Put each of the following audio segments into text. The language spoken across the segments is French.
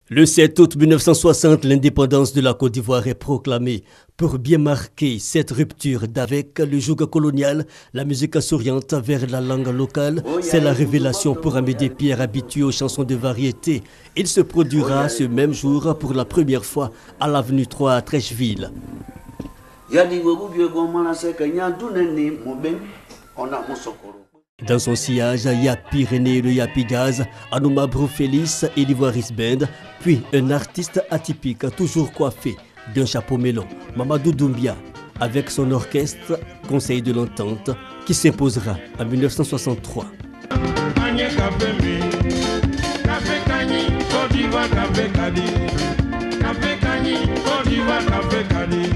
Le 7 août 1960, l'indépendance de la Côte d'Ivoire est proclamée. Pour bien marquer cette rupture d'avec le joug colonial, la musique s'oriente vers la langue locale. C'est la révélation pour Amédée Pierre, habitué aux chansons de variété. Il se produira ce même jour pour la première fois à l'avenue 3 à Trècheville. Dans son sillage, Yapi René le Yapi Jazz, Anouma Broufelis et l'Ivoiris Band, puis un artiste atypique, toujours coiffé d'un chapeau melon, Mamadou Doumbia, avec son orchestre Conseil de l'Entente, qui s'imposera en 1963.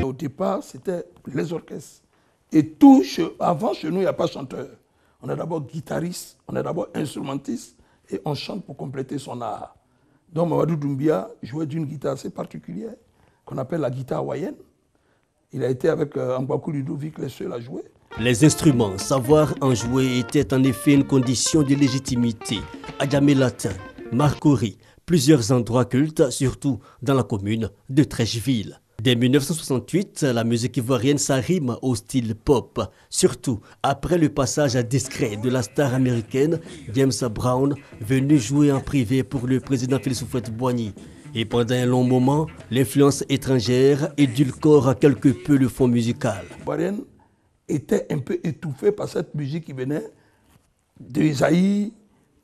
Au départ, c'était les orchestres. Et tout, avant, chez nous, il n'y a pas chanteur. On est d'abord guitariste, on est d'abord instrumentiste et on chante pour compléter son art. Donc Mamadou Doumbia jouait d'une guitare assez particulière qu'on appelle la guitare hawaïenne. Il a été avec Angbakou Ludovic les seuls à jouer. Les instruments, savoir en jouer était en effet une condition de légitimité. Adjamé Latin, Marcory, plusieurs endroits cultes, surtout dans la commune de Trècheville. Dès 1968, la musique ivoirienne s'arrime au style pop, surtout après le passage discret de la star américaine James Brown, venu jouer en privé pour le président Félix Houphouët-Boigny. Et pendant un long moment, l'influence étrangère édulcore quelque peu le fond musical. Ivoirienne était un peu étouffée par cette musique qui venait de Zaïre,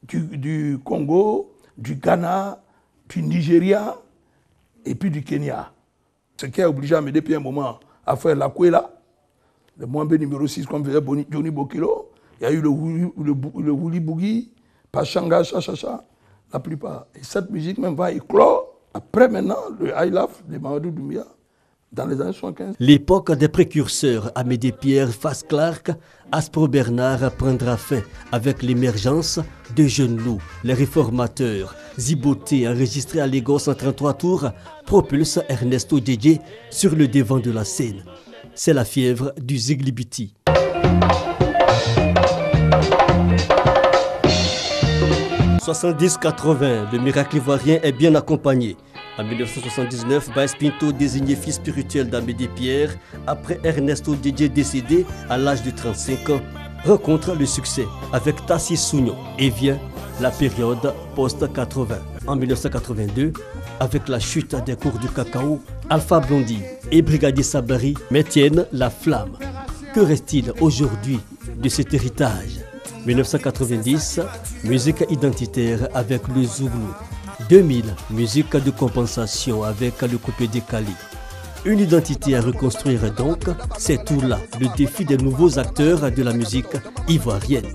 du Congo, du Ghana, du Nigeria et puis du Kenya. Ce qui a obligé Amédée Pierre un moment à faire la Kouela, le Mwambé numéro 6 comme faisait Johnny Bokilo. Il y a eu le Wouli Boogie, Pachanga, Chachacha, la plupart. Et cette musique même va éclore après maintenant le High Life de Mamadou Doumbia dans les années 75. L'époque des précurseurs Amédée Pierre, Fass Clark, Aspro Bernard prendra fin avec l'émergence de jeunes loups, les réformateurs. Ziboté, enregistré à Lagos en 33 tours, propulse Ernesto Djedje sur le devant de la scène. C'est la fièvre du Ziglibiti. « 70-80, le miracle ivoirien est bien accompagné. En 1979, Baes Pinto, désigné fils spirituel d'Amédée Pierre, après Ernesto Djedje décédé à l'âge de 35 ans, rencontre le succès avec Tassi Sougnon et vient la période post-80. En 1982, avec la chute des cours du cacao, Alpha Blondy et Brigadier Sabari maintiennent la flamme. Que reste-t-il aujourd'hui de cet héritage? 1990, musique identitaire avec le Zouglou. 2000, musique de compensation avec le coupé décalé. Une identité à reconstruire donc, c'est tout là le défi des nouveaux acteurs de la musique ivoirienne.